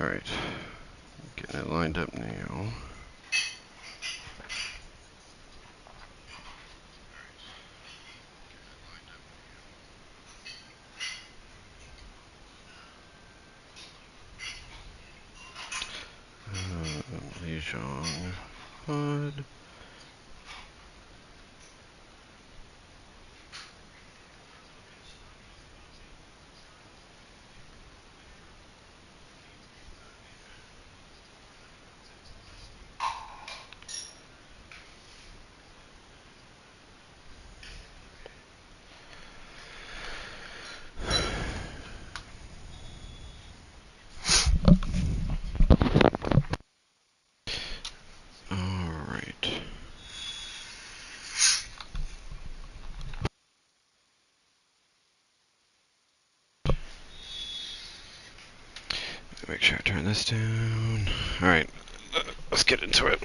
Alright. Getting it lined up now. Lijiang Bud. Alright. Make sure I turn this down. Alright, let's get into it.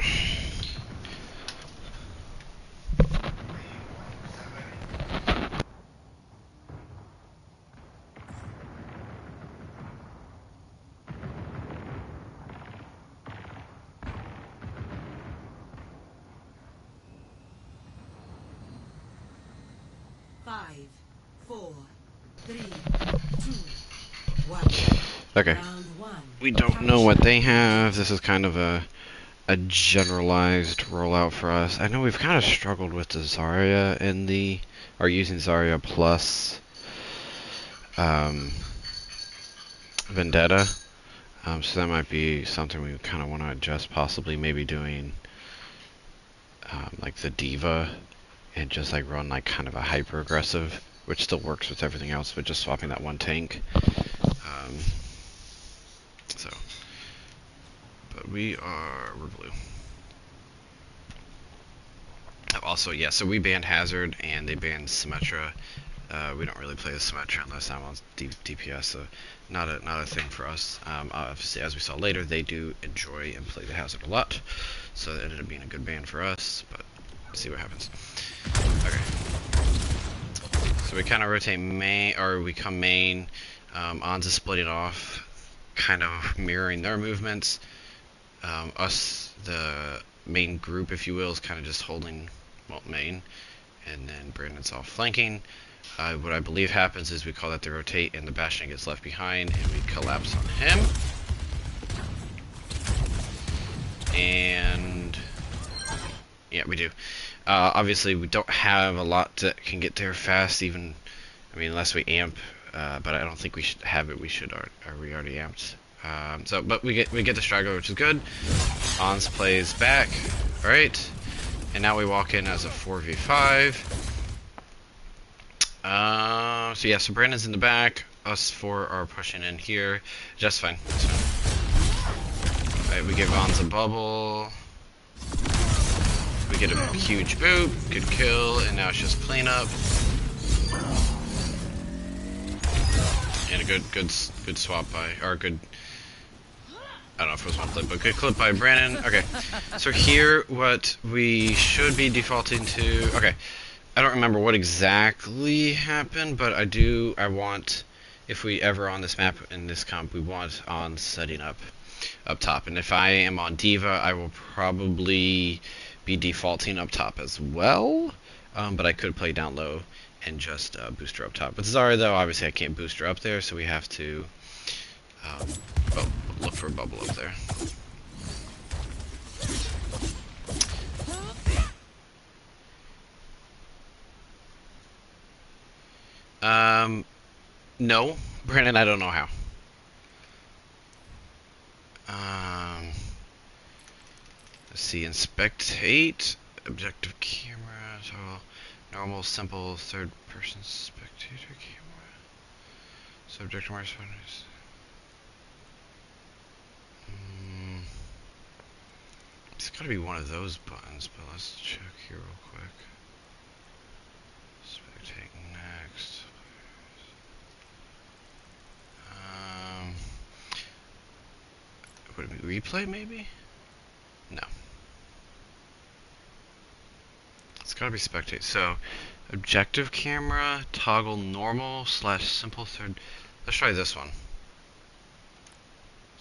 Okay. We don't know what they have. This is kind of a generalized rollout for us. I know we've kind of struggled with the Zarya in the, or using Zarya plus Vendetta. So that might be something we kind of want to adjust, possibly maybe doing like the Diva and just like run like kind of a hyper aggressive, which still works with everything else, but just swapping that one tank. But we're blue. Also, yeah, so we banned Hazard and they banned Symmetra. We don't really play the Symmetra unless I'm on DPS, so not a thing for us. Obviously, as we saw later, they do enjoy and play the Hazard a lot, so it ended up being a good ban for us, but let's see what happens. Okay. So we kind of rotate main, or we come main, onto splitting off, kind of mirroring their movements. Us, the main group, if you will, is kind of just holding, well, main, and then Brandon's off flanking. What I believe happens is we call that the rotate, and the Bastion gets left behind, and we collapse on him. And yeah, we do. Obviously, we don't have a lot that can get there fast, even, I mean, unless we amp, but I don't think we should have it. We should, are we already amped? But we get the straggler, which is good. Ons plays back, alright, and now we walk in as a 4v5. So yeah, so Brandon's in the back, us four are pushing in here, just fine. Alright, we give Ons a bubble, we get a huge boot, good kill, and now it's just cleanup. And a good swap by, or good, I don't know if it was one clip, but good clip by Brandon. Okay, so here what we should be defaulting to, okay, I don't remember what exactly happened, but I want, if we ever on this map, in this comp, we want on setting up top. And if I am on Diva, I will probably be defaulting up top as well, but I could play down low and just boost her up top. With Zarya, though, obviously I can't boost her up there, so we have to look for a bubble up there. No, Brandon, I don't know how. Let's see, inspectate, objective camera, so normal, simple, third person spectator camera. Subject marks. It's gotta be one of those buttons, but let's check here real quick. Spectate next. Would it be replay maybe? No. It's gotta be spectate. So, objective camera, toggle normal / simple third. Let's try this one.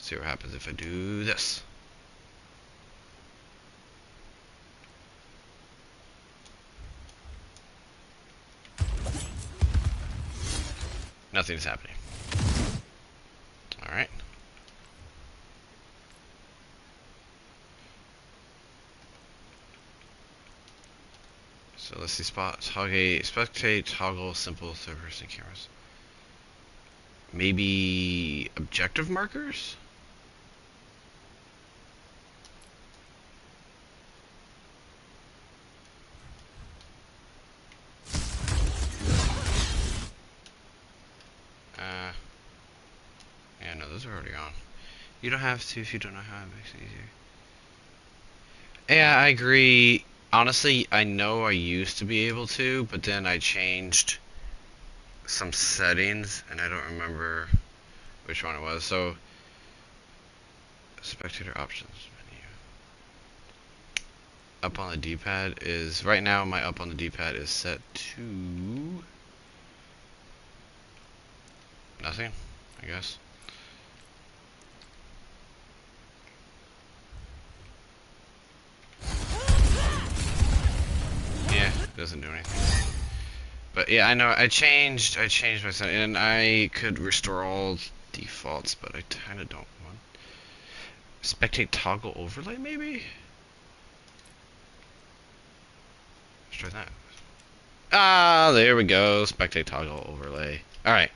see what happens if I do this. Nothing's happening. Alright. So let's see, spectate, toggle, simple third-person cameras. Maybe objective markers? Yeah, no, those are already on. You don't have to if you don't know how. It makes it easier. Yeah, I agree. Honestly, I know I used to be able to, but then I changed some settings, and I don't remember which one it was. So, spectator options menu. Up on the D-pad is, right now my up on the D-pad is set to nothing, I guess. Yeah, it doesn't do anything. But yeah, I know I changed my setting, and I could restore all defaults, but I kinda don't want. Spectate toggle overlay maybe? Let's try that. Ah, there we go. Spectate toggle overlay. Alright.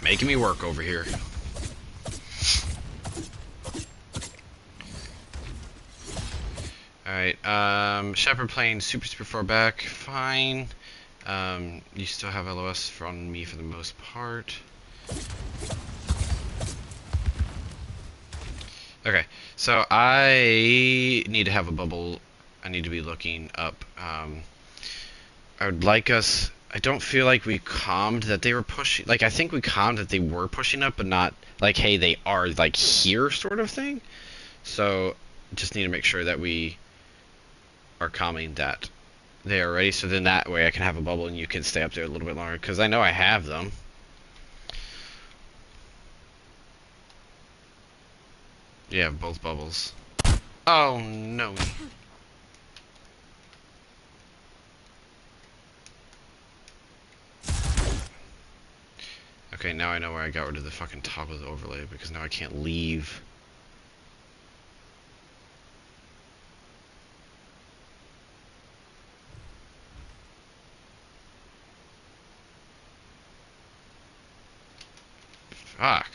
Making me work over here. Alright, Shepard playing super far back. Fine. You still have LOS from me for the most part. Okay, so I need to have a bubble. I need to be looking up. I would like us. I don't feel like we calmed that they were pushing. Like, I think we calmed that they were pushing up, but not like, hey, they are like here sort of thing. So, just need to make sure that we are calming that they are ready. So then that way I can have a bubble and you can stay up there a little bit longer. Because I know I have them. Yeah, both bubbles. Oh, no. Okay, now I know where I got rid of the fucking top of the overlay, because now I can't leave. Fuck.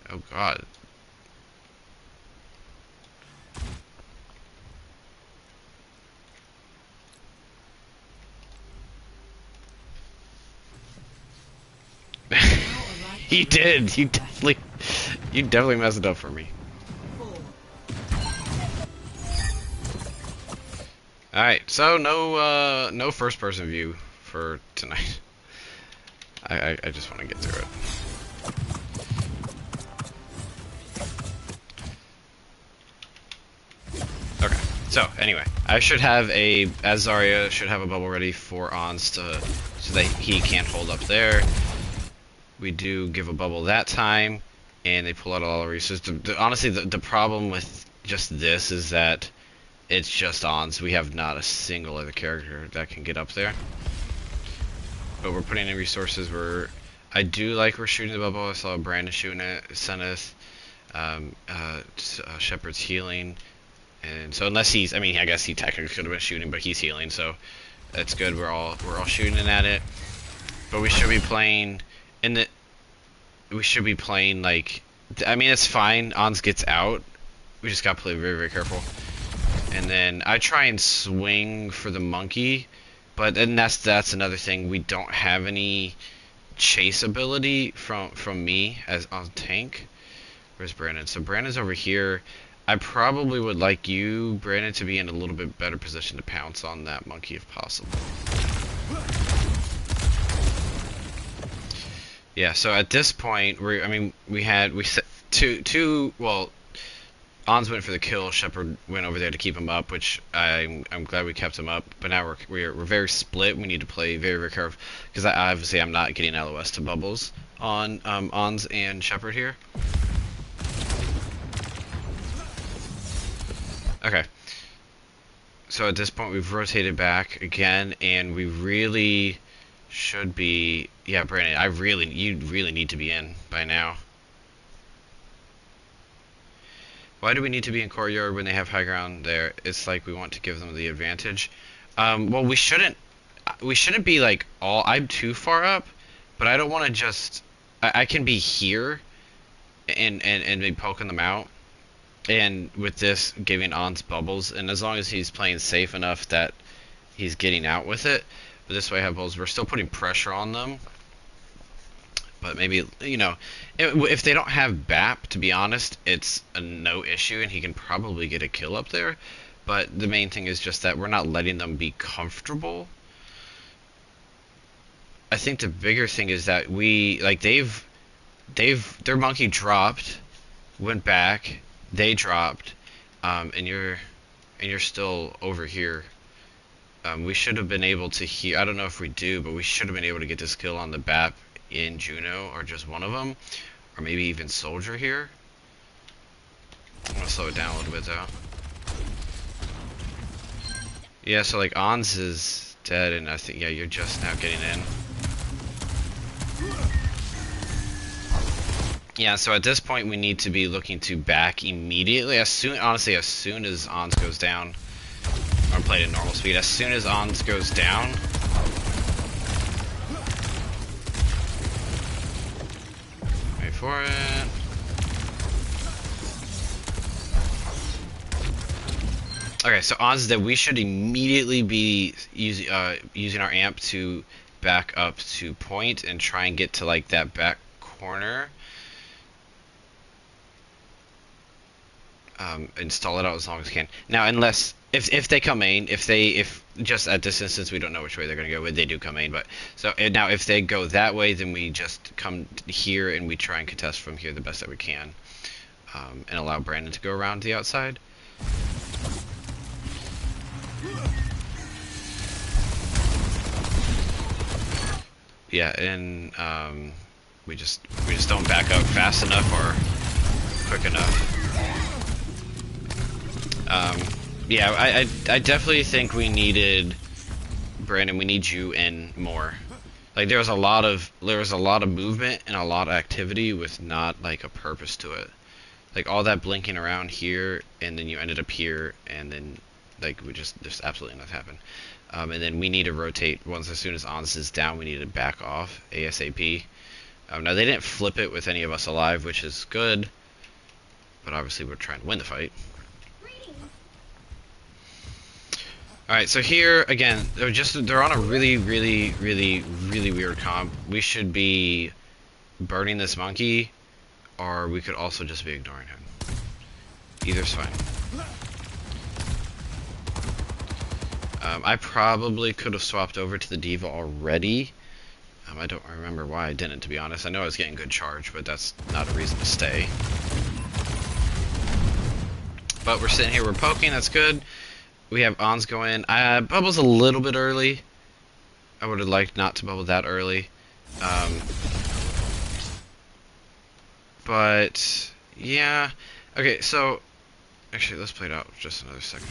Oh god. You did. You definitely messed it up for me. Alright, so no first person view for tonight. I just want to get through it. Okay, so anyway, I should have as Zarya should have a bubble ready for Ons so that he can't hold up there. We do give a bubble that time, and they pull out all the resources. Honestly, the problem with just this is that it's just Ons. We have not a single other character that can get up there. But we're putting in resources. I do like we're shooting the bubble. I saw Brandon shooting it, Seneth, Shepard's healing. And so unless he's, I mean, I guess he technically could have been shooting, but he's healing, so that's good. We're all shooting at it. But we should be playing like, I mean, it's fine. Ons gets out. We just gotta play very careful. And then I try and swing for the monkey, but then that's another thing. We don't have any chase ability from me as on tank. Where's Brandon? So Brandon's over here. I probably would like you, Brandon, to be in a little bit better position to pounce on that monkey if possible. Yeah, so at this point, we set two Ons went for the kill. Shepard went over there to keep him up, which I'm glad we kept him up. But now we're very split. We need to play very, very careful because obviously I'm not getting LOS to bubbles on Ons and Shepard here. Okay. So at this point we've rotated back again, and we really should be. Yeah, Brandon, you really need to be in by now. Why do we need to be in courtyard when they have high ground there? It's like we want to give them the advantage. Well, we shouldn't be like I'm too far up, but I don't want to just. I can be here, and be poking them out, and with this giving Ons bubbles, and as long as he's playing safe enough that he's getting out with it. But this way I have bubbles. We're still putting pressure on them. But maybe, you know, if they don't have BAP, to be honest, it's a no issue, and he can probably get a kill up there. But the main thing is just that we're not letting them be comfortable. I think the bigger thing is that their monkey dropped, went back, they dropped, and you're still over here. We should have been able to hear. I don't know if we do, but we should have been able to get this kill on the BAP in Juno, or just one of them, or maybe even Soldier here. I'm gonna slow it down a little bit though. Yeah, so like Ons is dead, and I think, yeah, you're just now getting in. Yeah, so at this point we need to be looking to back immediately. Honestly, as soon as Ons goes down, I'm playing at normal speed. As soon as Ons goes down, wait for it. Okay, so Ons is dead. We should immediately be using our amp to back up to point and try and get to like that back corner. Install it out as long as we can. Now, unless if they come main, if just at this instance we don't know which way they're gonna go, they do come main. But so now if they go that way, then we just come here and we try and contest from here the best that we can, and allow Brandon to go around the outside. Yeah, and we just don't back up fast enough or quick enough. Yeah, I definitely think we needed Brandon. We need you in more. Like there was a lot of movement and a lot of activity with not like a purpose to it. Like all that blinking around here, and then you ended up here, and then like there's absolutely nothing happened. And then we need to rotate once as soon as Ons is down. We need to back off ASAP. Now they didn't flip it with any of us alive, which is good, but obviously we're trying to win the fight. Alright, so here, again, they're on a really weird comp. We should be burning this monkey, or we could also just be ignoring him. Either's fine. I probably could have swapped over to the D.Va already. I don't remember why I didn't, to be honest. I know I was getting good charge, but that's not a reason to stay. But we're sitting here, we're poking, that's good. We have Ons go in. Bubble's a little bit early. I would have liked not to bubble that early. But, yeah. Okay, so, actually, let's play it out just another second.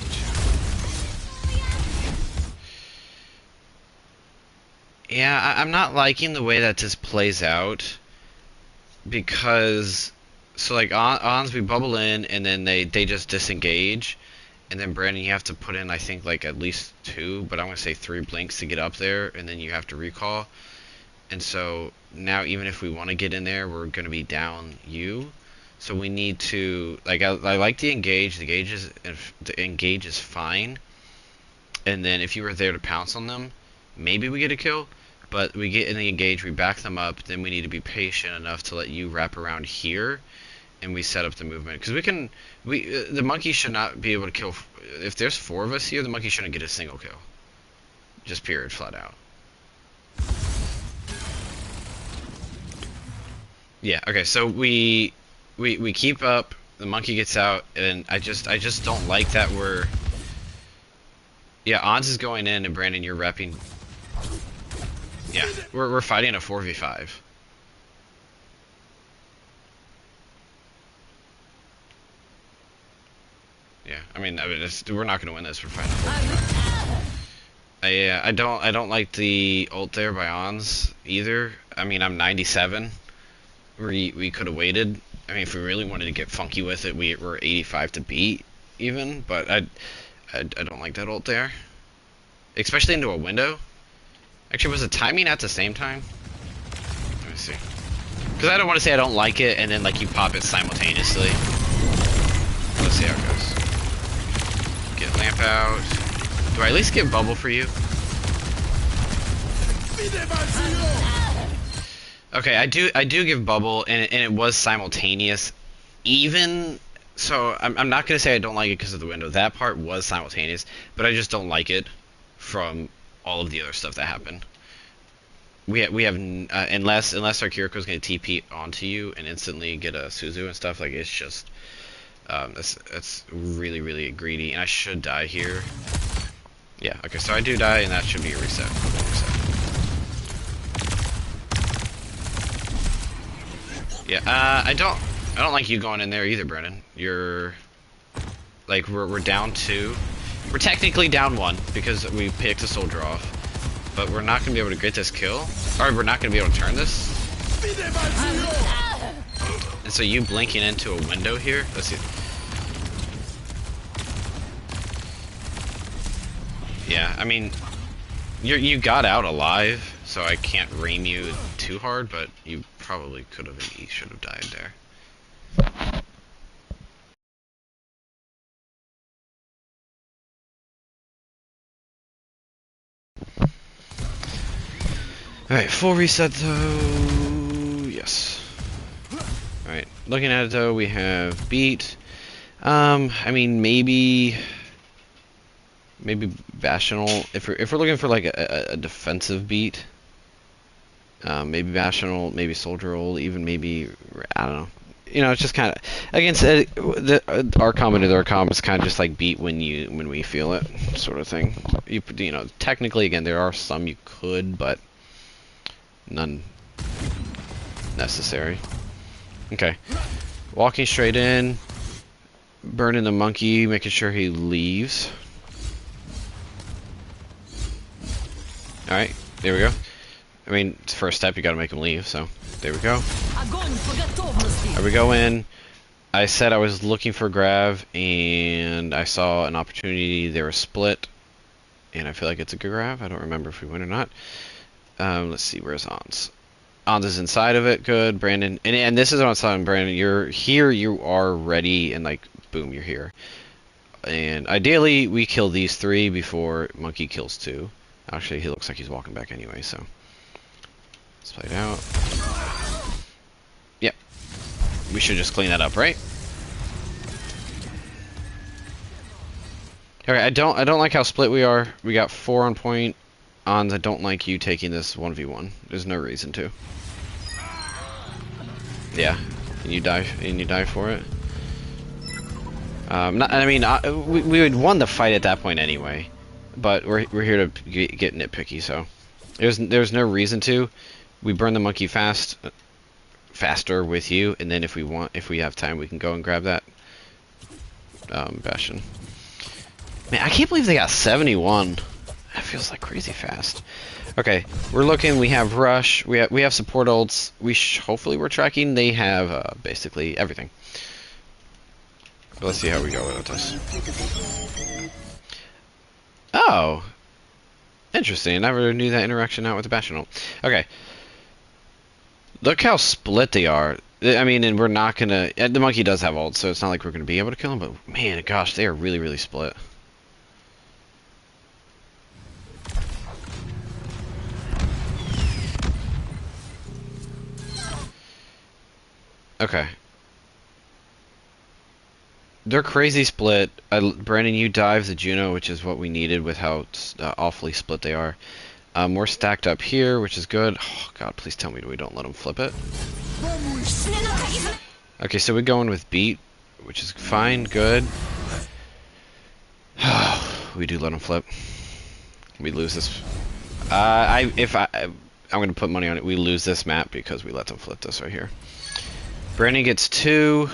Yeah, I'm not liking the way that this plays out. Because, so like, Ons, we bubble in, and then they just disengage. And then Brandon, you have to put in, I think, like at least 2, but I'm gonna say 3 blinks to get up there, and then you have to recall. And so now, even if we want to get in there, we're gonna be down you. So we need to, like, I like the engage. The engage is fine. And then if you were there to pounce on them, maybe we get a kill. But we get in the engage, we back them up. Then we need to be patient enough to let you wrap around here. And we set up the movement, because the monkey should not be able to kill. If there's 4 of us here, the monkey shouldn't get a single kill. Just period, flat out. Yeah. Okay. So we keep up. The monkey gets out, and I just don't like that we're... Yeah, Ons is going in, and Brandon, you're repping... Yeah, we're fighting a 4v5. Yeah, I mean we're not gonna win this. We're fighting a 4v5. I don't like the ult there by Ons either. I mean, I'm 97. We could have waited. I mean, if we really wanted to get funky with it, we're 85 to beat even. But I don't like that ult there, especially into a window. Actually, was the timing at the same time? Let me see. Because I don't want to say I don't like it and then like you pop it simultaneously. Let's see how it goes. Get lamp out. Do I at least get bubble for you? Okay, I do give bubble, and it was simultaneous. Even so, I'm not gonna say I don't like it because of the window. That part was simultaneous, but I just don't like it from all of the other stuff that happened. We have unless our Kiriko's gonna TP onto you and instantly get a Suzu and stuff, like it's just that's really greedy, and I should die here. Yeah, okay, so I do die, and that should be a reset. Yeah, I don't like you going in there either, Brennan. You're like we're down 2. We're technically down 1 because we picked a soldier off, but we're not gonna be able to get this kill, or we're not gonna be able to turn this. And so you blinking into a window here. Let's see. Yeah, I mean, you got out alive, so I can't ream you too hard, but you probably could have and should have died there. Alright, full reset though. Yes. Alright, looking at it though, we have beat. I mean, maybe Bastional. If we're looking for like a defensive beat, maybe Bastional, maybe Soldier Old, even maybe I don't know. You know, it's just kind of against our combo to their combo is kind of just like beat when we feel it, sort of thing. You know, technically again there are some you could, but none necessary. Okay, walking straight in, burning the monkey, making sure he leaves. Alright, there we go. I mean, it's the first step, you gotta make him leave, so there we go. There we go in. I said I was looking for Grav, and I saw an opportunity. They were split, and I feel like it's a good Grav. I don't remember if we win or not. Let's see, where's Ons? Ons is inside of it, good. Brandon, and this is what I'm telling Brandon, you're here, you are ready, and like, boom, you're here. And ideally, we kill these 3 before Monkey kills 2. Actually, he looks like he's walking back anyway, so let's play it out. Yep. We should just clean that up, right? Okay, I don't like how split we are. We got 4 on point. Ons, I don't like you taking this 1v1. There's no reason to. Yeah, and you die for it. We would won the fight at that point anyway. But we're here to get nitpicky, so there's no reason to. We burn the monkey faster with you, and then if we have time, we can go and grab that Bastion. Man, I can't believe they got 71. That feels like crazy fast. Okay, we're looking. We have rush. We have support ults. Hopefully we're tracking. They have basically everything. But let's see how we go with this. Oh, interesting. I never knew that interaction out with the Bastion ult. Okay. Look how split they are. I mean, and we're not gonna... The monkey does have ult, so it's not like we're gonna be able to kill him, but man, gosh, they are really split. Okay. They're crazy split. Brandon, you dive the Juno, which is what we needed with how awfully split they are. We're stacked up here, which is good. Oh, God, please tell me we don't let them flip it. Okay, so we're going with beat. which is fine, good. We do let him flip. We lose this. I'm gonna put money on it. We lose this map because we let them flip this right here. Brandon gets 2.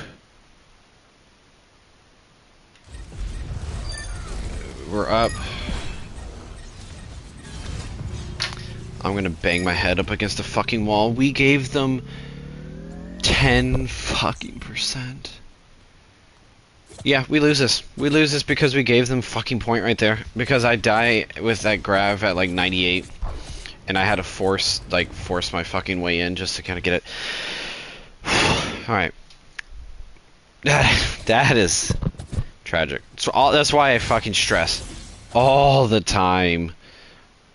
We're up. I'm gonna bang my head up against the fucking wall. We gave them 10 fucking %. Yeah, we lose this. We lose this because we gave them fucking point right there. Because I die with that grav at like 98. And I had to force my fucking way in just to kind of get it. Alright. That is tragic. That's why I fucking stress all the time.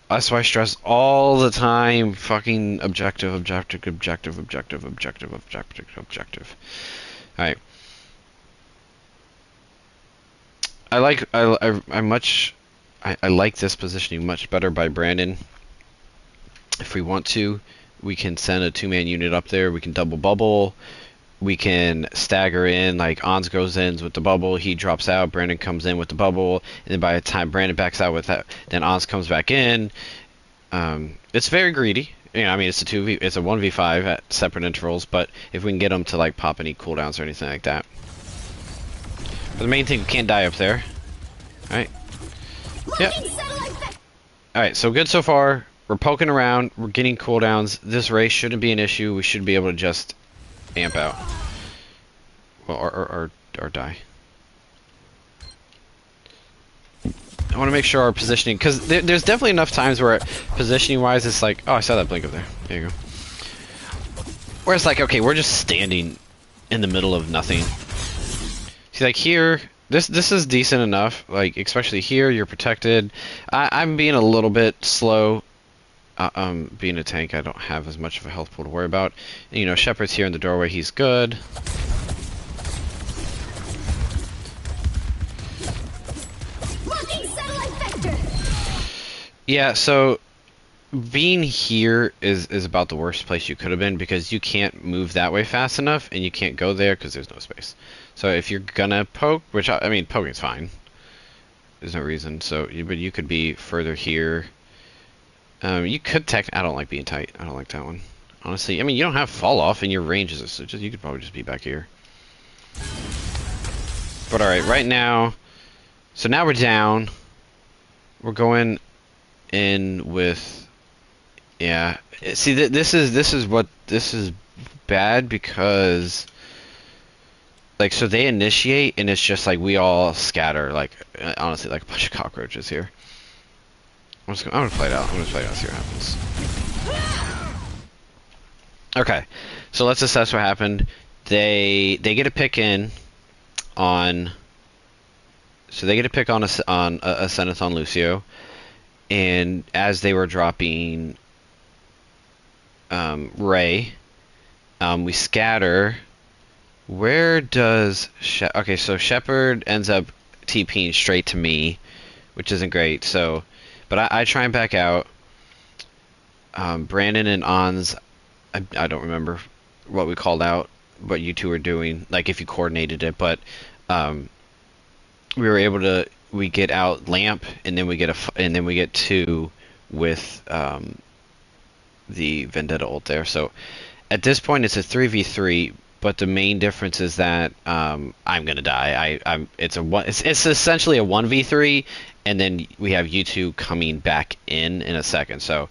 That's why I stress all the time. Fucking objective, objective, objective, objective, objective, objective, objective. Alright. I like this positioning much better by Brandon. If we want to, we can send a 2-man unit up there. We can double bubble. We can stagger in, like Ons goes in with the bubble, he drops out, Brandon comes in with the bubble, and then by the time Brandon backs out with that, then Ons comes back in. It's very greedy. You know, I mean, it's a 1v5 at separate intervals, but if we can get them to like pop any cooldowns or anything like that. But the main thing, we can't die up there. Alright. Yep. Alright, so good so far. We're poking around, we're getting cooldowns. This race shouldn't be an issue. We should be able to just amp out. Well, or die. I want to make sure our positioning, because there's definitely enough times where positioning-wise it's like, oh, I saw that blink up there. There you go. Where it's like, okay, we're just standing in the middle of nothing. See, like here, this is decent enough. Like, especially here, you're protected. I'm being a little bit slow. Being a tank, I don't have as much of a health pool to worry about. And, you know, Shepard's here in the doorway, he's good. Yeah, so being here is about the worst place you could have been, because you can't move that way fast enough, and you can't go there because there's no space. So if you're gonna poke, which I mean, poking's fine. There's no reason. So, but you could be further here. You could I don't like being tight. I don't like that one. Honestly, I mean, you don't have fall off and your range is so you could probably just be back here. But alright, right now, so now we're down. We're going in with, yeah. See, this is bad because, like, so they initiate and it's just like we all scatter, like, honestly, like a bunch of cockroaches here. I'm gonna play it out. I'm gonna play it out, see what happens. Okay, so let's assess what happened. They get a pick in on. So they get a pick on a Zenith on Lucio, and as they were dropping Ray, we scatter. Where does okay? So Shepard ends up TPing straight to me, which isn't great. So. But I try and back out. Brandon and Ons, I don't remember what we called out, what you two were doing, like if you coordinated it, but we were able to, we get out Lamp, and then we get 2 with the Vendetta ult there. So at this point it's a 3v3, but the main difference is that I'm gonna die. It's essentially a 1v3, and then we have you two coming back in a second. So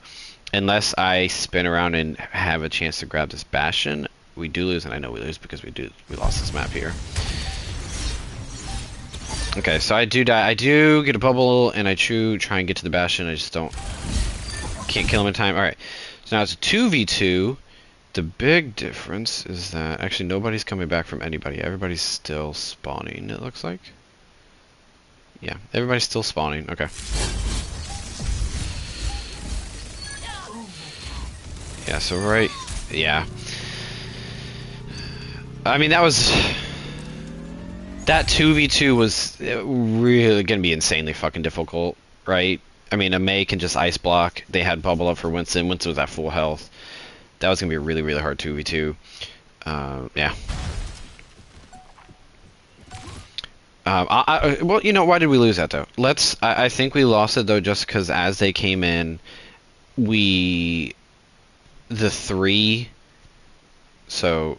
unless I spin around and have a chance to grab this Bastion, we do lose, and I know we lose because we lost this map here. Okay, so I do die. I do get a bubble, and I try and get to the Bastion. I just can't kill him in time. All right, so now it's a 2v2. The big difference is that actually nobody's coming back from anybody. Everybody's still spawning, it looks like. Yeah, everybody's still spawning. Okay. Yeah, so right. Yeah. I mean, that 2v2 was really gonna be insanely fucking difficult, right? I mean, a Mei can just ice block. They had bubble up for Winston. Winston was at full health. That was gonna be a really, really hard 2v2. Yeah. Well, why did we lose that though? I think we lost it though just because as they came in, we the three. So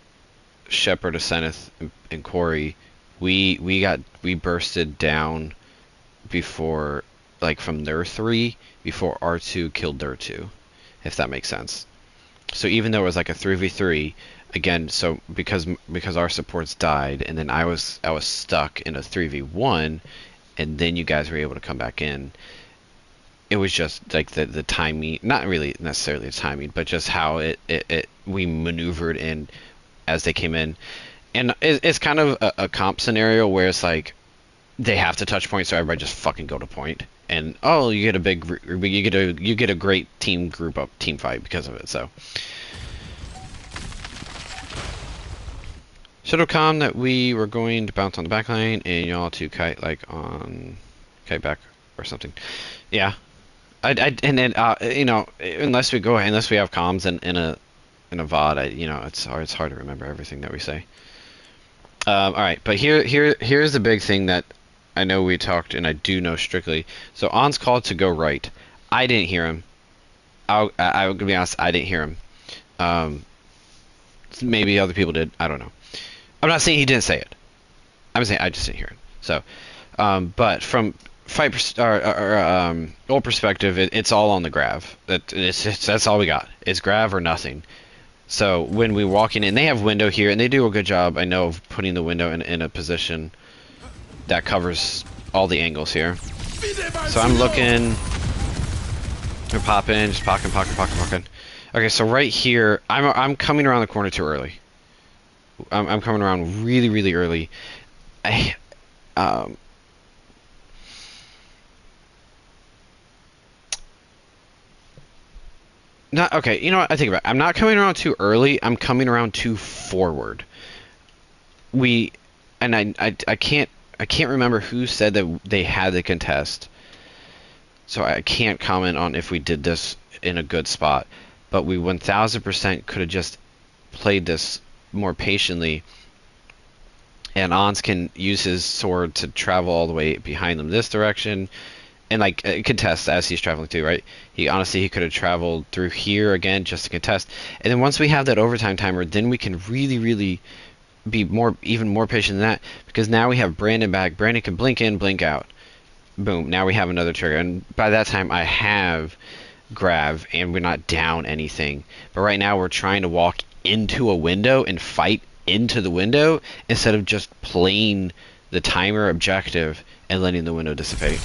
Shepard, Aseneth, and Corey, we bursted down before, like from their three, before R2 killed their two, if that makes sense. So even though it was like a 3v3, again, so because our supports died, and then I was stuck in a 3v1, and then you guys were able to come back in. It was just like the timing, not really necessarily the timing, but just how we maneuvered in as they came in. And it's kind of a comp scenario where it's like they have to touch point, so everybody just fucking go to point. And oh, you get a you get a great team fight because of it. So Shadowcom that we were going to bounce on the back lane and y'all to kite kite back or something. Yeah. And then unless we have comms in a VOD, it's hard to remember everything that we say. All right, but here's the big thing that I know we talked, and I do know strictly. So On's called to go right. I didn't hear him. I'll be honest, I didn't hear him. Maybe other people did. I don't know. I'm not saying he didn't say it. I'm saying I just didn't hear it. So, but from old perspective, it's all on the grav. That's all we got. It's grav or nothing. So when we walk in, they have window here, and they do a good job, I know, of putting the window in a position that covers all the angles here. So I'm looking, we're popping, just popping. Okay, so right here, I'm coming around the corner too early. I'm coming around really early. Not okay. You know what? I think about it. I'm not coming around too early. I'm coming around too forward. I can't remember who said that they had the contest, so I can't comment on if we did this in a good spot. But we 1000% could have just played this more patiently, and Ons can use his sword to travel all the way behind them this direction. And like contest as he's traveling too, right? He could have traveled through here again just to contest. And then once we have that overtime timer, then we can really be even more patient than that, because now we have Brandon back. Brandon can blink in, blink out. Boom. Now we have another trigger. And by that time I have grav and we're not down anything. But right now we're trying to walk into a window and fight into the window instead of just playing the timer objective and letting the window dissipate.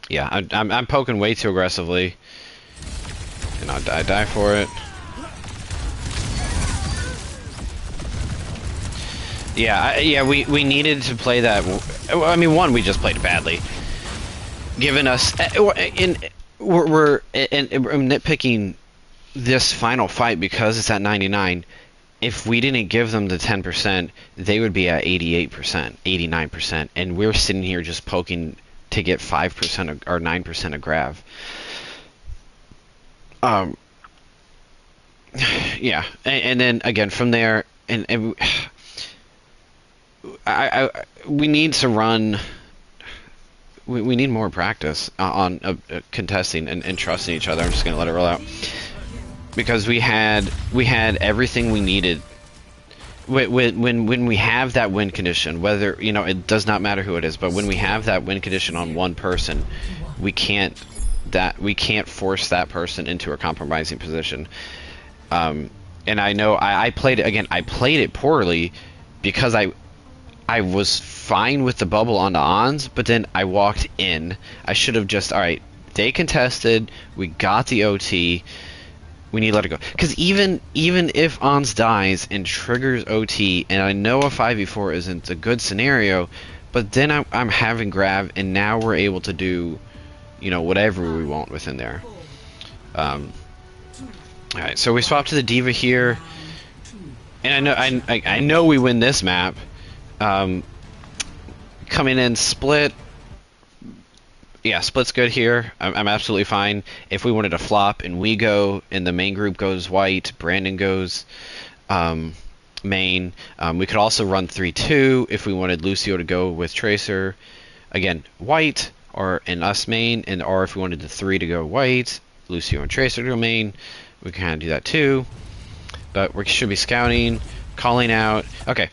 Yeah, I'm poking way too aggressively, and I die for it. Yeah, we needed to play that. I mean, one, we just played it badly, given us we're nitpicking this final fight because it's at 99. If we didn't give them the 10%, they would be at 88%, 89%, and we're sitting here just poking to get 5% or 9% of grav. Yeah, and then again from there, and we need to run. We need more practice on contesting and trusting each other. I'm just gonna let it roll out, because we had everything we needed. When we have that win condition, whether it does not matter who it is, but when we have that win condition on one person, we can't force that person into a compromising position. And I know I played it again. I played it poorly because I was fine with the bubble on the ons, but then I walked in. I should have just, all right, they contested, we got the OT. We need to let it go. Because even if Ons dies and triggers OT, and I know a 5v4 isn't a good scenario, but then I'm having grav, and now we're able to do, whatever we want within there. Alright, so we swap to the D.Va here. And I know we win this map. Coming in split. Yeah, split's good here. I'm absolutely fine. If we wanted to flop and we go, and the main group goes white, Brandon goes main. We could also run 3-2 if we wanted Lucio to go with Tracer. Again, white, or in us main, and or if we wanted the 3 to go white, Lucio and Tracer to go main, we can kind of do that too. But we should be scouting, calling out. Okay,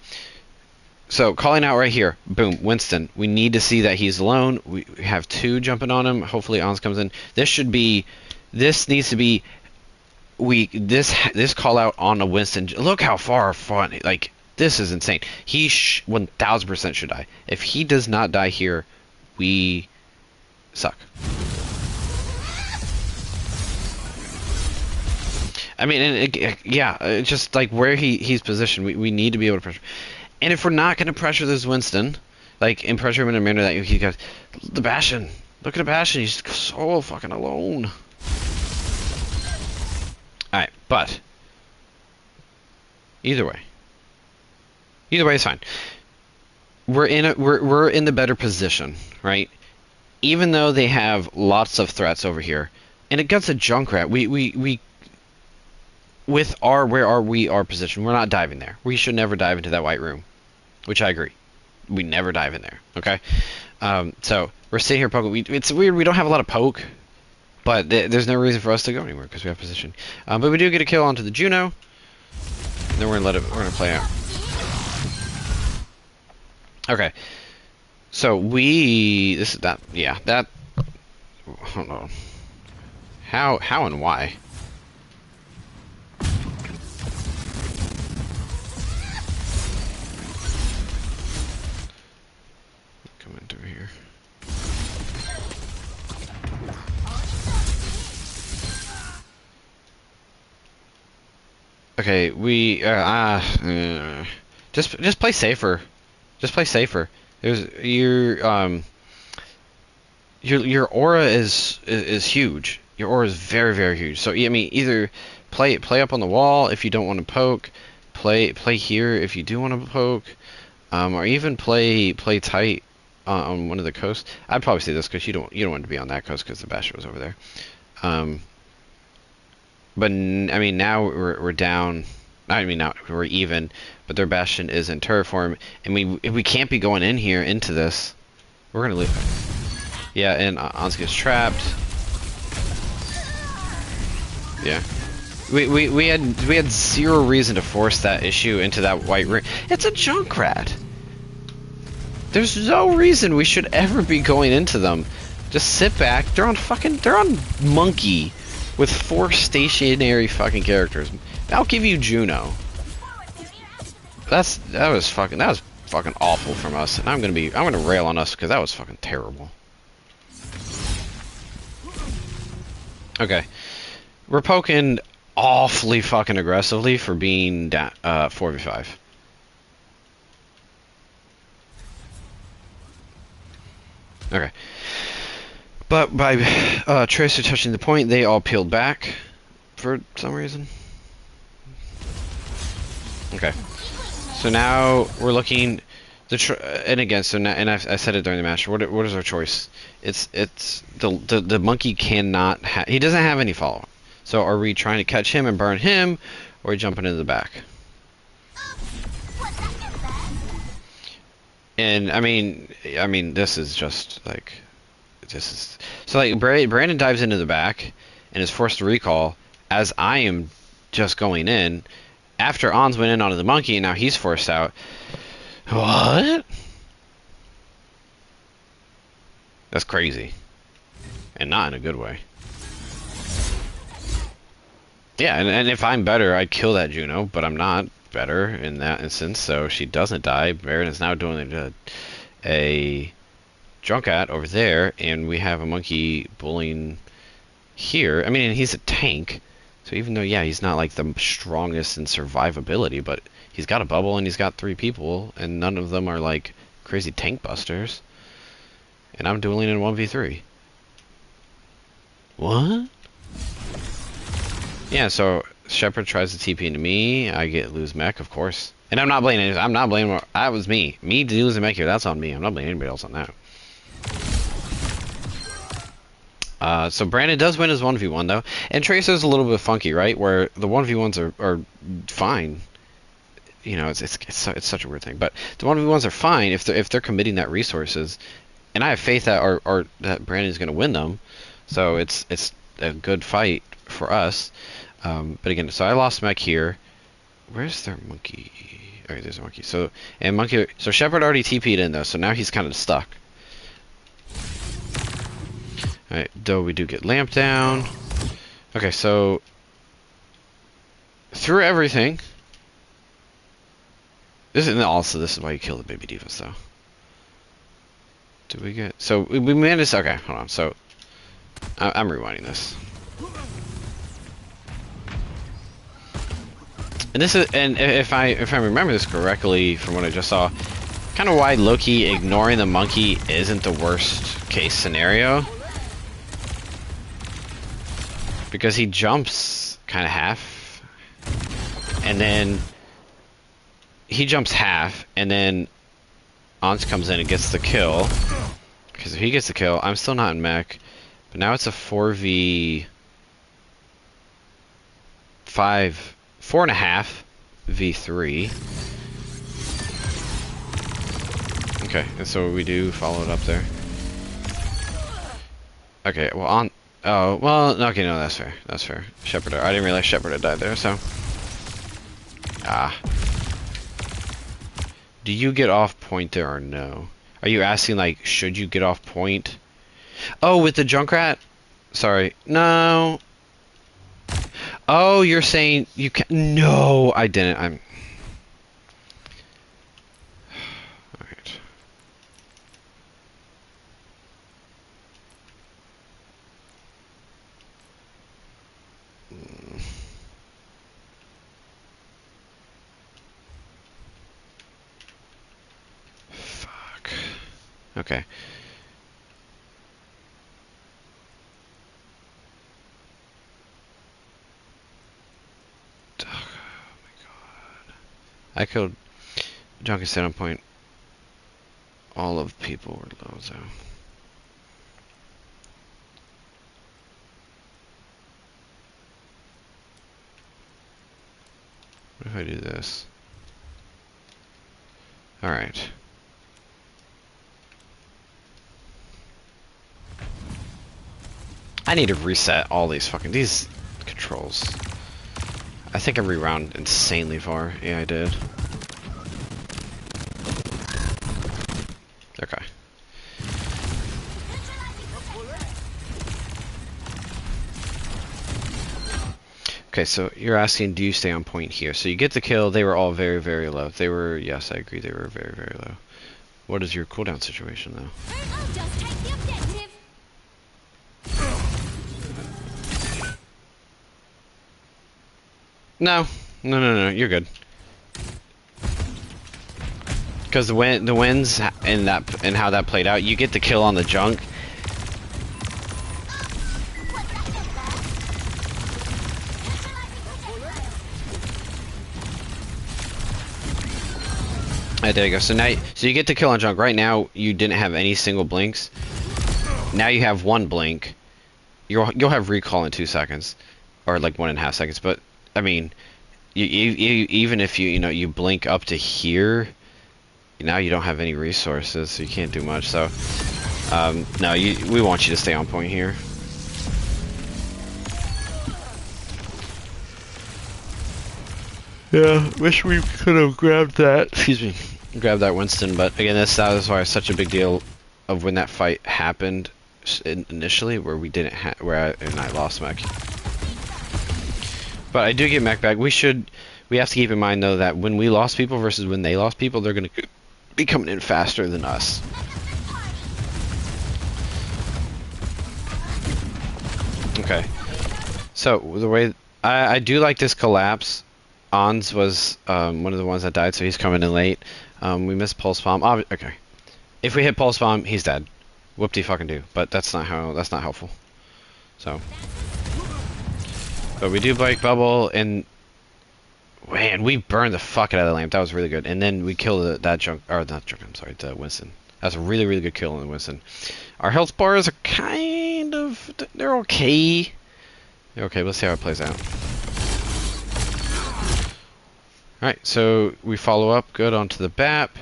so calling out right here. Boom, Winston. We need to see that he's alone. We have 2 jumping on him. Hopefully Ons comes in. This should be. This needs to be. This call out on a Winston. Look how far fun. Like, this is insane. He 1000% should die. If he does not die here, we suck. I mean, it's just like where he's positioned. We need to be able to pressure. And if we're not going to pressure this Winston, like, and pressure him in a manner that he got the Bastion. Look at the Bastion. He's so fucking alone. All right, but either way is fine. We're in the better position, right? Even though they have lots of threats over here, and against a Junkrat, we with our position, we're not diving there. We should never dive into that white room, which I agree. We never dive in there. Okay, so we're sitting here poking. It's weird. We don't have a lot of poke. But there's no reason for us to go anywhere because we have position. But we do get a kill onto the Juno. And then we're gonna play out. Okay. So that. I don't know. How and why? Come in through here. Okay, just play safer. Just play safer. Your aura is huge. Your aura is very, very huge. So I mean, either play up on the wall if you don't want to poke, play here if you do want to poke, or even play tight on one of the coasts. I'd probably say this because you don't want to be on that coast because the Bastion was over there. But I mean, now we're down. I mean, now we're even. But their Bastion is in turret form, and we can't be going in here into this. We're gonna lose. Yeah, and Ons gets trapped. Yeah, we had zero reason to force that issue into that white ring. It's a Junkrat. There's no reason we should ever be going into them. Just sit back. They're on Monkey. With 4 stationary fucking characters. I'll give you Juno. That was fucking awful from us, and I'm gonna rail on us because that was fucking terrible. Okay, we're poking awfully fucking aggressively for being 4v5. Okay. But by Tracer touching the point, they all peeled back for some reason. Okay, so now we're looking. And again, so now, and I said it during the match. What is our choice? It's the monkey cannot. He doesn't have any follow up. So are we trying to catch him and burn him, or jumping into the back? And I mean, this is just like. So like Brandon dives into the back and is forced to recall as I am just going in after Ons went in onto the monkey and now he's forced out. What? That's crazy, and not in a good way. Yeah, and if I'm better, I'd kill that Juno, but I'm not better in that instance, so she doesn't die. Baron is now doing a Junkrat over there, and we have a monkey bullying here. I mean, he's a tank, so even though, yeah, he's not like the strongest in survivability, but he's got a bubble and he's got 3 people, and none of them are like crazy tank busters. And I'm dueling in 1v3. What? Yeah, so Shepard tries to TP into me. I lose mech, of course. And I'm not blaming. That was me. Me losing mech here. That's on me. I'm not blaming anybody else on that. So Brandon does win his 1v1 though, and Tracer's a little bit funky, right? Where the 1v1s are fine. you know, it's such a weird thing. But the 1v1s are fine if they're committing that resources, and I have faith that our that Brandon's going to win them. So it's a good fight for us. But again, so I lost mech here. Where's their monkey? Okay, there's a monkey. So Shepard already TP'd in though, so now he's kind of stuck. Alright, though we do get lamp down. Okay, so through everything. This is why you kill the baby divas though. Did we get so we managed? Okay, hold on. So I'm rewinding this. And this is, and if I remember this correctly from what I just saw, kind of why Loki ignoring the monkey isn't the worst case scenario. Because he jumps kind of half, and then he jumps half, and then Ons comes in and gets the kill. Because if he gets the kill, I'm still not in mech. But now it's a 4v5, 4.5 v3. Okay, and so we do follow it up there. Okay, well on. Oh, well, okay, no, that's fair. That's fair. Shepard, I didn't realize Shepard had died there, so. Ah. Do you get off point there or no? Are you asking, like, should you get off point? Oh, with the Junkrat? Sorry. No. Oh, you're saying you can. No, I didn't. I'm. Alright. Fuck. Okay. I killed Junk and set on point. All of people were low, so. What if I do this? Alright. I need to reset all these controls. I think I rewound insanely far. Yeah, I did. Okay. Okay, so you're asking, do you stay on point here? So you get the kill. They were all very, very low. They were, yes, I agree. They were very, very low. What is your cooldown situation, though? I'll just take the objective. No, you're good. Because the wins and how that played out, you get the kill on the junk. Alright, there you go. So now, you get the kill on junk. Right now, you didn't have any single blinks. Now you have one blink. You'll have recall in 2 seconds, or like 1.5 seconds. But I mean, you even if you blink up to here, now you don't have any resources, so you can't do much. So no, we want you to stay on point here. Yeah, wish we could have grabbed that. Excuse me, grabbed that Winston. But again, that was why it's such a big deal of when that fight happened initially, where we didn't where I lost mech. But I do get mech back. We have to keep in mind though that when we lost people versus when they lost people, they're gonna be coming in faster than us. Okay. So the way I do like this collapse. Ons was one of the ones that died, so he's coming in late. We missed pulse bomb. Okay. If we hit pulse bomb, he's dead. Whoop-de fucking do. But that's not helpful. So. But we do break bubble, and man, we burned the fuck out of the lamp. That was really good. And then we killed that junk, or not junk. I'm sorry, the Winston. That's a really, really good kill on the Winston. Our health bars are kind of, they're okay. They're okay. Let's see how it plays out. Alright, so we follow up good onto the BAP.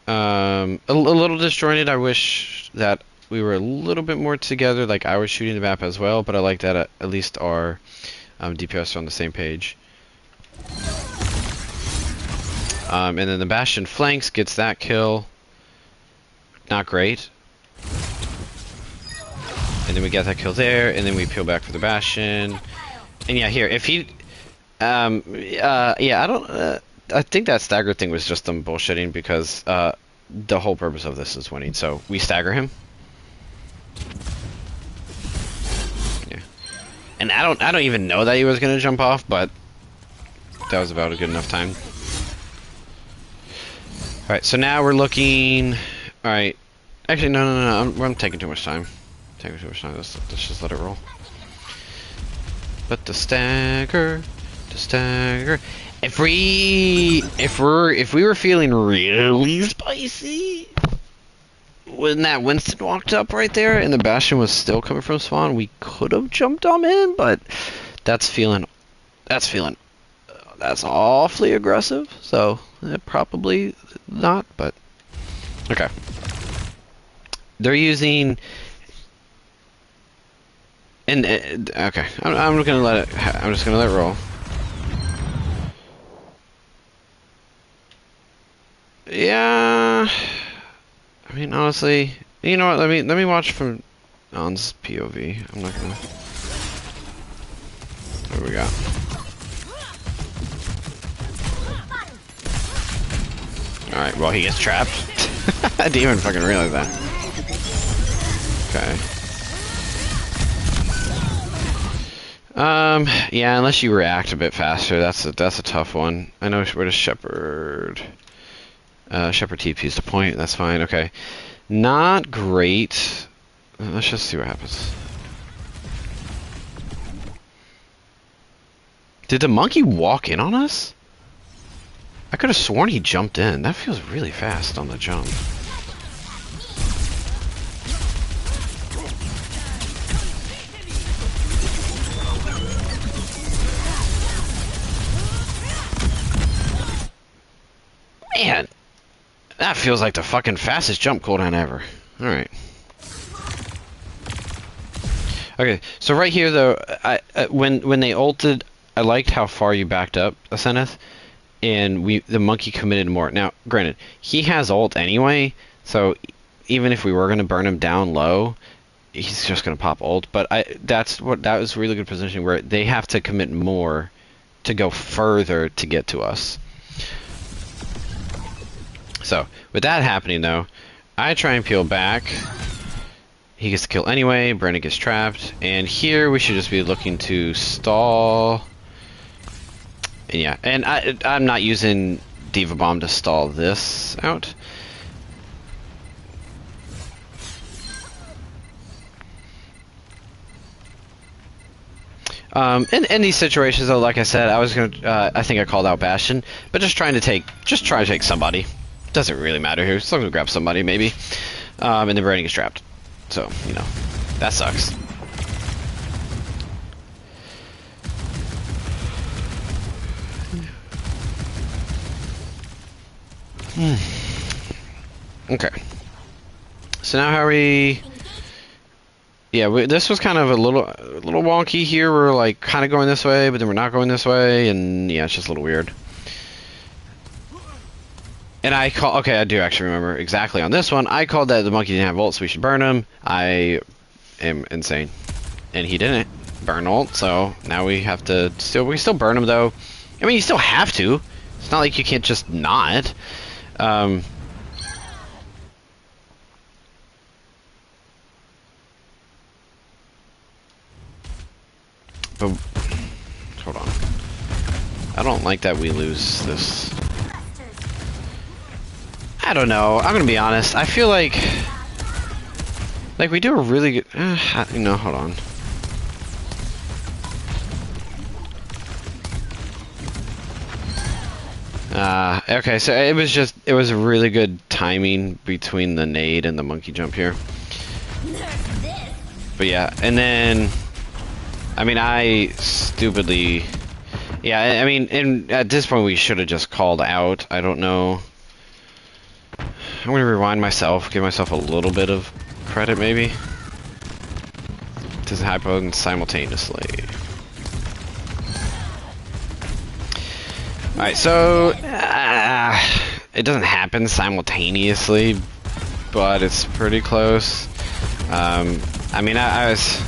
A little disjointed. I wish that we were a little bit more together. Like I was shooting the BAP as well, but I like that at least our DPS are on the same page. And then the Bastion flanks, gets that kill. Not great. And then we get that kill there, and then we peel back for the Bastion. And yeah, here, if he... yeah, I don't... I think that stagger thing was just them bullshitting because the whole purpose of this is winning. So we stagger him. Yeah. And I don't even know that he was gonna jump off, but that was about a good enough time. All right, so now we're looking. All right, actually, no. I'm taking too much time. Taking too much time. Let's just let it roll. But the stagger. If we were feeling really spicy when that Winston walked up right there and the Bastion was still coming from spawn, we could have jumped on him, but that's awfully aggressive. So probably not, but okay. They're using. And okay, I'm just gonna let it roll. Yeah, I mean honestly, you know what? Let me watch from On's POV. I'm not gonna. What do we got? All right. Well, he gets trapped. I didn't even fucking realize that. Okay. Yeah, unless you react a bit faster, that's a tough one. I know where to Shepherd. Shepherd TP's the point. That's fine. Okay, not great. Let's just see what happens. Did the monkey walk in on us? I could have sworn he jumped in. That feels really fast on the jump. Man, that feels like the fucking fastest jump cooldown ever. Alright. Okay, so right here though, when they ulted, I liked how far you backed up, Aseneth, and the monkey committed more. Now, granted, he has ult anyway, so even if we were gonna burn him down low, he's just gonna pop ult. But that was really good position where they have to commit more to go further to get to us. So, with that happening though, I try and peel back. He gets the kill anyway, Brandon gets trapped, and here we should just be looking to stall. And yeah, and I'm not using Diva Bomb to stall this out. In these situations though, like I said, I was gonna, I think I called out Bastion, but just try to take somebody. Doesn't really matter here. Just gonna grab somebody maybe, and then Brandon gets trapped. So you know, that sucks. Okay. So now how are we? Yeah, this was kind of a little wonky here. We're like kind of going this way, but then we're not going this way, and yeah, it's just a little weird. And okay, I do actually remember exactly on this one. I called that the monkey didn't have ult, so we should burn him. I am insane, and he didn't burn ult, so now we have to we still burn him though. I mean, you still have to. It's not like you can't just not. But hold on. I don't like that we lose this. I don't know. I'm gonna be honest. I feel like we do a really good. No, hold on. Okay, so it was really good timing between the nade and the monkey jump here. But yeah, and then I mean I Yeah, I mean, and at this point we should have just called out. I don't know. I'm gonna rewind myself, give myself a little bit of credit, maybe. Doesn't happen simultaneously. Alright, so it doesn't happen simultaneously, but it's pretty close. I mean, I was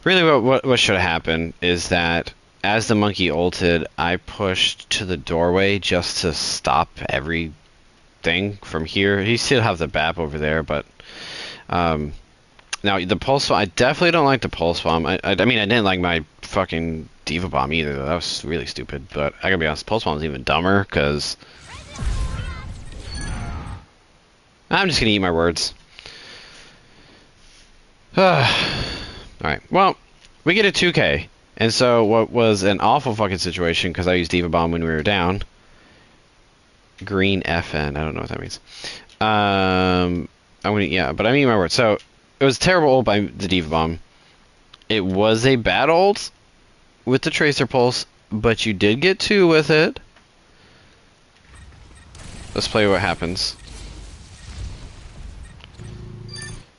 really what should have happened is that as the monkey ulted, I pushed to the doorway just to stop everything from here. He still have the BAP over there, but now the pulse bomb, I definitely don't like the pulse bomb. I mean, I didn't like my fucking diva bomb either. That was really stupid. But I gotta be honest, pulse bomb is even dumber because I'm just gonna eat my words. Alright, well, we get a 2K. And so what was an awful fucking situation, because I used Diva Bomb when we were down. Green FN, I don't know what that means. Yeah, but I mean my words. So, it was terrible ult by the Diva Bomb. It was a bad ult with the Tracer Pulse, but you did get 2 with it. Let's play what happens.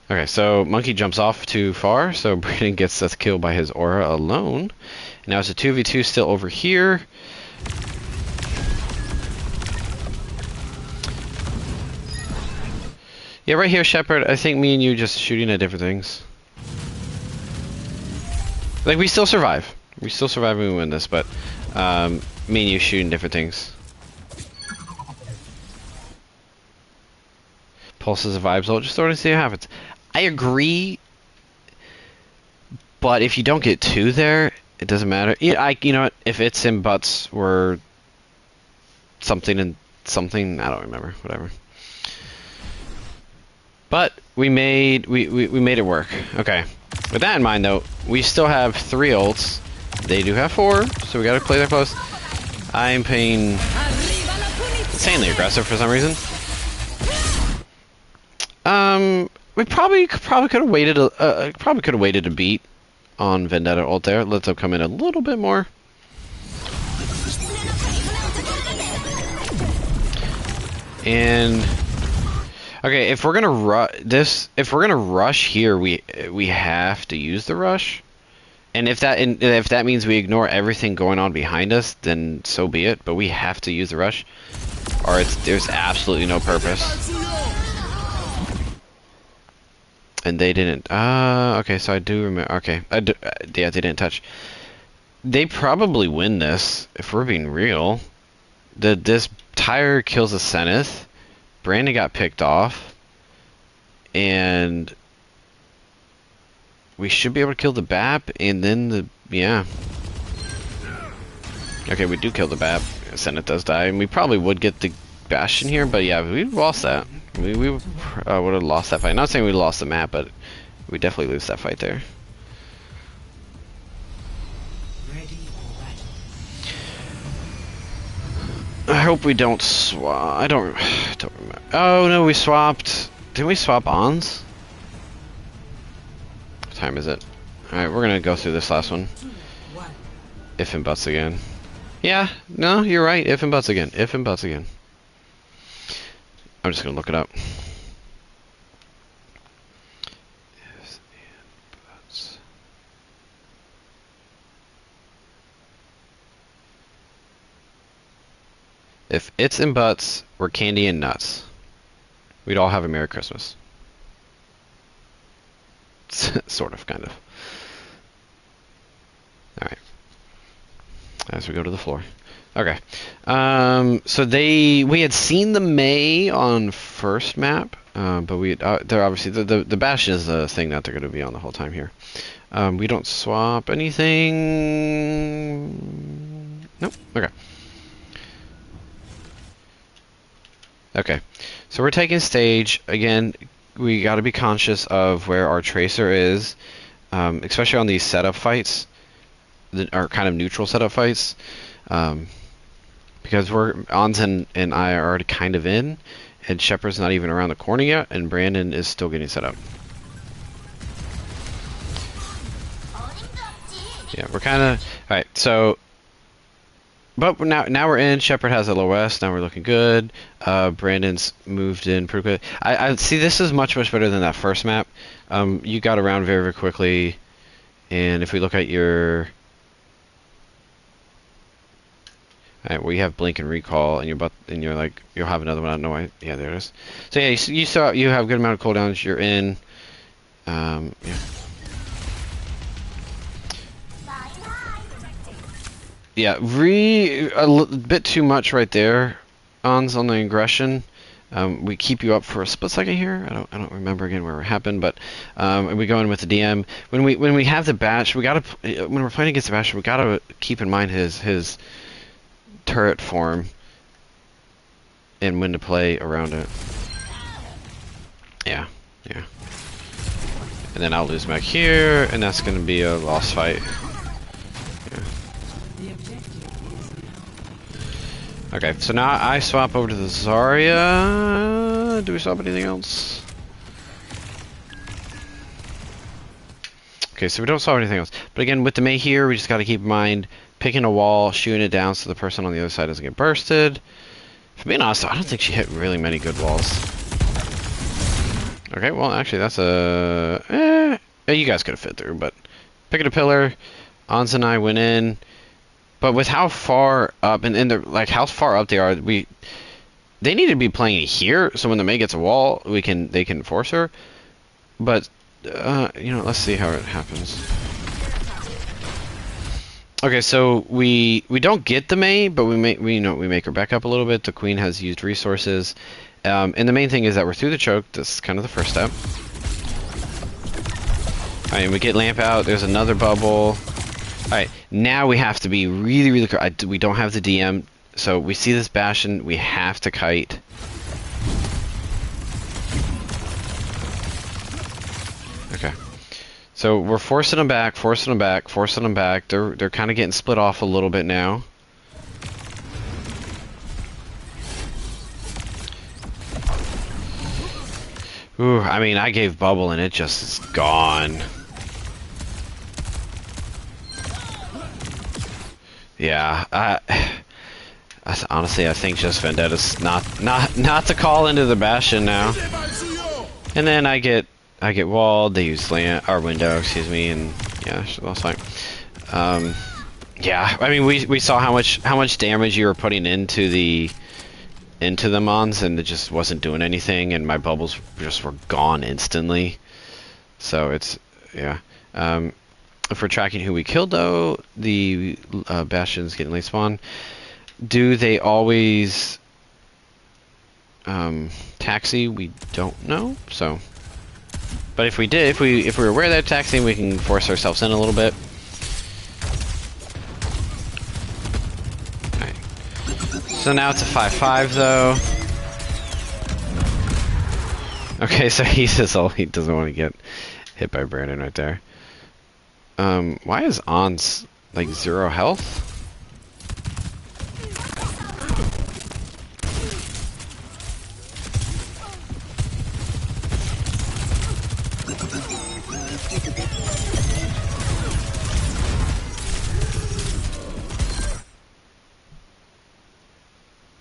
Okay, so Monkey jumps off too far, so Brandon gets the kill by his aura alone. Now it's a 2v2 still over here. Yeah, right here, Shepard, I think me and you just shooting at different things. Like, we still survive. We still survive and we win this, but me and you shooting different things. Pulse is a vibes ult, just throw it and see what happens. I agree, but if you don't get 2 there, it doesn't matter. Yeah, you know what? If it's in butts or something and something, I don't remember. Whatever. But we made it work. Okay. With that in mind, though, we still have 3 ults. They do have 4, so we gotta play that close. I'm playing insanely aggressive for some reason. We probably could have waited a beat on Vendetta ult there. Let them come in a little bit more. And okay, if we're gonna rush here, we have to use the rush. And if that means we ignore everything going on behind us, then so be it. But we have to use the rush, or there's absolutely no purpose. And they didn't. Okay, so I do remember. Okay, yeah, they didn't touch. They probably win this, if we're being real. This tire kills a Zenith. Brandon got picked off. And we should be able to kill the BAP, and then yeah. Okay, we do kill the BAP. Zenith does die, and we probably would get the Bastion here, but yeah, we lost that. We would have lost that fight. Not saying we lost the map, but we definitely lose that fight there. I hope we don't swap. I don't remember. Oh no, we swapped. Didn't we swap ons? What time is it? Alright, we're gonna go through this last one. If and buts again. Yeah, no, you're right. If and buts again. If and buts again. I'm just gonna look it up. Ifs and buts. If it's and buts, we're candy and nuts. We'd all have a Merry Christmas. Sort of, kind of. Alright. As we go to the floor. Okay. So we had seen the May on first map, but they're obviously the Bastion is the thing that they're going to be on the whole time here. We don't swap anything. Nope. Okay. Okay. So we're taking stage again. We got to be conscious of where our tracer is, especially on these setup fights, that are kind of neutral setup fights. Because Onzen and I are already kind of in, and Shepard's not even around the corner yet, and Brandon is still getting set up. Yeah, we're kind of... Alright, so But now we're in. Shepard has LOS. Now we're looking good. Brandon's moved in pretty quick. I see this is much better than that first map. You got around very quickly, and if we look at your, alright, well, you have blink and recall, and you're like you'll have another one. I don't know why. Yeah, there it is. So yeah, you saw you have a good amount of cooldowns. You're in. Yeah. Yeah, a bit too much right there. On the aggression. We keep you up for a split second here. I don't remember again where it happened, but and we go in with the DM. When we have the bash, we gotta when we're playing against the bash, we gotta keep in mind his turret form and when to play around it. Yeah. And then I'll lose back here, and that's gonna be a lost fight. Okay, so now I swap over to the Zarya. Do we swap anything else? Okay, so we don't swap anything else. But again, with the Mei here, we just got to keep in mind picking a wall, shooting it down so the person on the other side doesn't get bursted. For being honest, I don't think she hit really many good walls. Okay, well, actually, that's a... you guys could have fit through, but... Picking a pillar, Ans and I went in... But with how far up and they're like how far up they are, they need to be playing here. So when the Mei gets a wall, they can force her. But let's see how it happens. Okay, so we don't get the Mei, but we make her back up a little bit. The Queen has used resources, and the main thing is that we're through the choke. That's kind of the first step. All right, we get lamp out. There's another bubble. Alright, now we have to be really careful. We don't have the DM, so we see this Bastion, we have to kite. Okay. So we're forcing them back. They're kind of getting split off a little bit now. Ooh, I mean, I gave bubble and it just is gone. Yeah, honestly, I think just Vendetta's not to call into the Bastion now. And then I get walled. They use our window, excuse me, and yeah, that's fine. Yeah, I mean, we saw how much damage you were putting into the Mons, and it just wasn't doing anything, and my bubbles just were gone instantly. So it's yeah. If we're tracking who we killed, though, the Bastions getting late spawn. Do they always taxi? We don't know. So, but if we did, if we were aware that taxiing, we can force ourselves in a little bit. Alright. So now it's a 5-5, though. Okay, so he says he doesn't want to get hit by Brandon right there. Why is Ans like 0 health?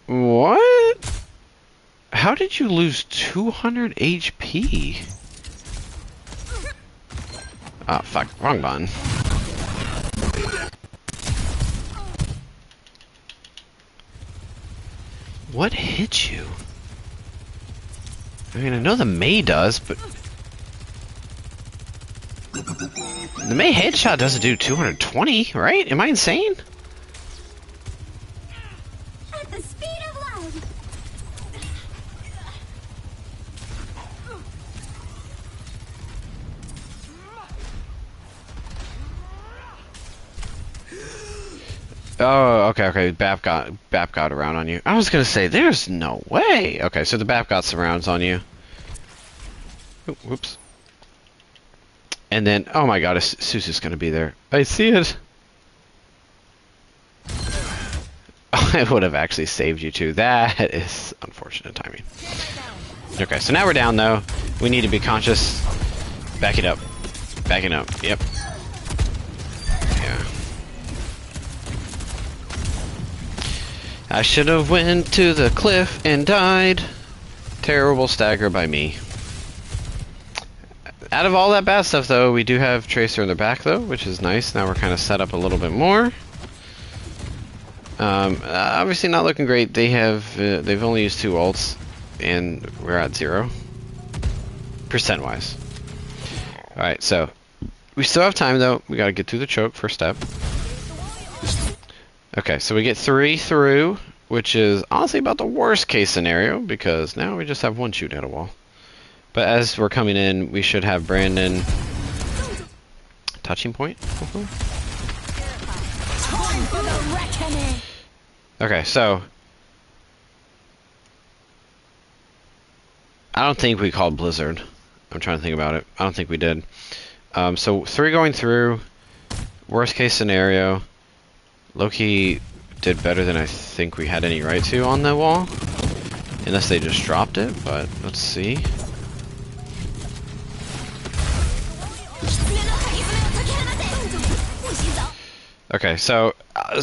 What? How did you lose 200 HP? Ah, fuck. Wrong button. What hit you? I mean, I know the Mei does, but... The Mei headshot doesn't do 220, right? Am I insane? At the speed of light. Oh, okay. Bap got around on you. I was gonna say, there's no way. Okay, so the Bap got surrounds on you. Ooh, whoops. And then, oh my god, Susu's gonna be there. I see it. I would have actually saved you too. That is unfortunate timing. Okay, so now we're down though. We need to be conscious. Backing up. Backing up. Yep. Yeah. I should have went to the cliff and died. Terrible stagger by me. Out of all that bad stuff, though, we do have Tracer in the back, though, which is nice. Now we're kind of set up a little bit more. Obviously not looking great. They've only used 2 ults, and we're at 0 percent-wise. All right, so we still have time, though. We got to get through the choke first step. Okay, so we get 3 through, which is honestly about the worst case scenario because now we just have 1 shoot at a wall. But as we're coming in, we should have Brandon touching point, hopefully. Okay, so I don't think we called Blizzard. I'm trying to think about it. I don't think we did. So 3 going through, worst case scenario. Loki did better than I think we had any right to on the wall. Unless they just dropped it, but let's see. Okay, so,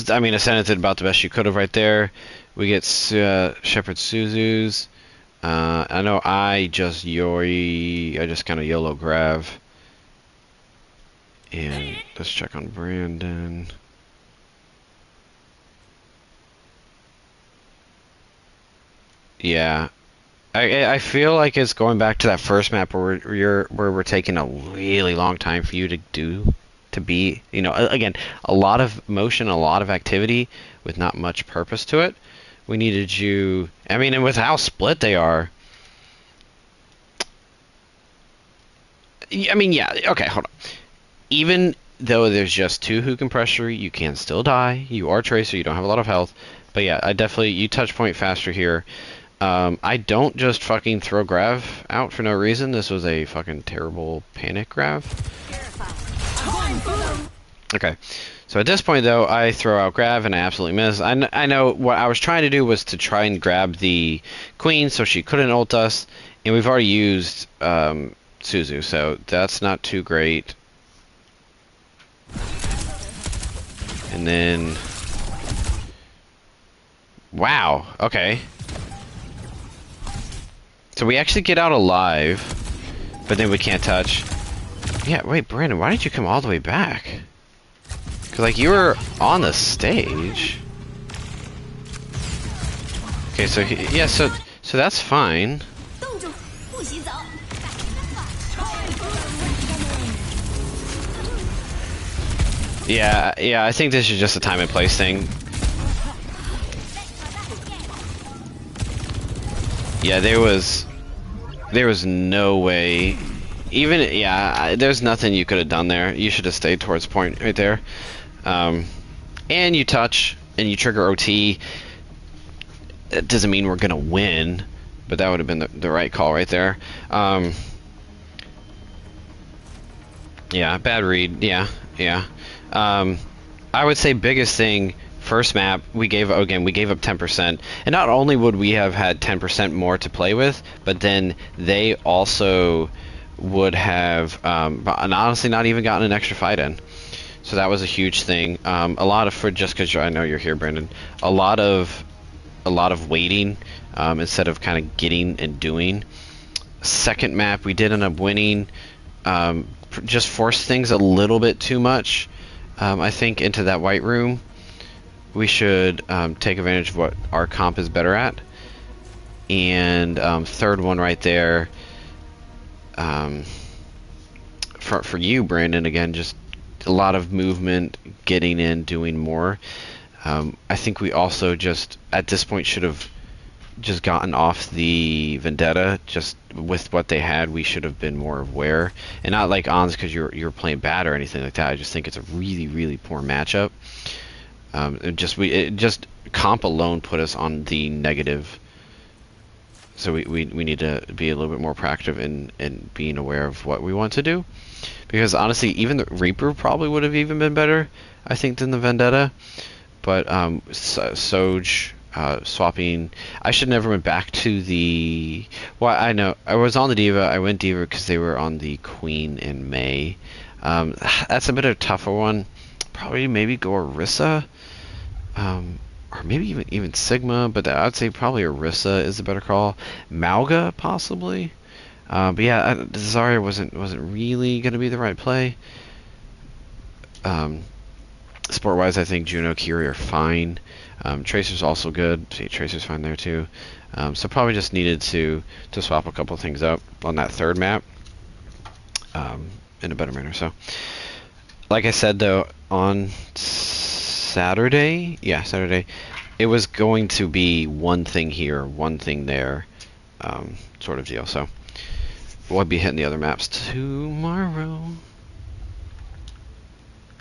I mean, Ascendant did about the best you could have right there. We get Shepherd Suzu's. I know I just kind of YOLO Grav. And let's check on Brandon. Yeah. I feel like it's going back to that first map where we're taking a really long time for you to be, you know, again, a lot of motion, a lot of activity with not much purpose to it. We needed you, I mean, and with how split they are. I mean, yeah, okay, hold on. Even though there's just 2 who can pressure, you can still die. You are Tracer, you don't have a lot of health. But yeah, you touch point faster here. I don't just fucking throw Grav out for no reason. This was a fucking terrible panic Grav. Okay, so at this point though, I throw out Grav and I absolutely miss. I know what I was trying to do was to try and grab the Queen so she couldn't ult us, and we've already used Suzu, so that's not too great. And then, wow, okay. So we actually get out alive, but then we can't touch. Yeah, wait, Brandon, why did you come all the way back? Because, like, you were on the stage. Okay, so, yeah, so that's fine. Yeah, I think this is just a time and place thing. Yeah, there was no way. Even, yeah, there's nothing you could have done there. You should have stayed towards point right there. And you touch, and you trigger OT. That doesn't mean we're going to win, but that would have been the right call right there. Yeah, bad read. Yeah. I would say biggest thing, first map, we gave up 10%. And not only would we have had 10% more to play with, but then they also would have, and honestly, not even gotten an extra fight in. So that was a huge thing. A lot of, just because I know you're here, Brandon, a lot of waiting instead of kind of getting and doing. Second map, we did end up winning. Just forced things a little bit too much, I think, into that white room. We should take advantage of what our comp is better at. And third one right there, for you, Brandon, again, just a lot of movement, getting in, doing more. I think we also just, at this point, should have just gotten off the Vendetta. Just with what they had, we should have been more aware, and not like Ons because you're playing bad or anything like that. I just think it's a really, really poor matchup. Just comp alone put us on the negative. So we need to be a little bit more proactive in being aware of what we want to do, because honestly, even the Reaper probably would have even been better, I think, than the Vendetta. But Soj. Swapping. I should never went back to the. Well, I know I was on the D.Va. I went D.Va because they were on the Queen in May. That's a bit of a tougher one. Probably maybe go Orisa. or maybe even Sigma, but I'd say probably Orisa is a better call. Mauga possibly. But yeah, Zarya wasn't really gonna be the right play. Sport-wise, I think Juno, Kiri are fine. Tracer's also good. See, Tracer's fine there too. So probably just needed to swap a couple things up on that third map in a better manner. So, like I said though, on Saturday, it was going to be one thing here, one thing there, sort of deal. So we'll be hitting the other maps tomorrow.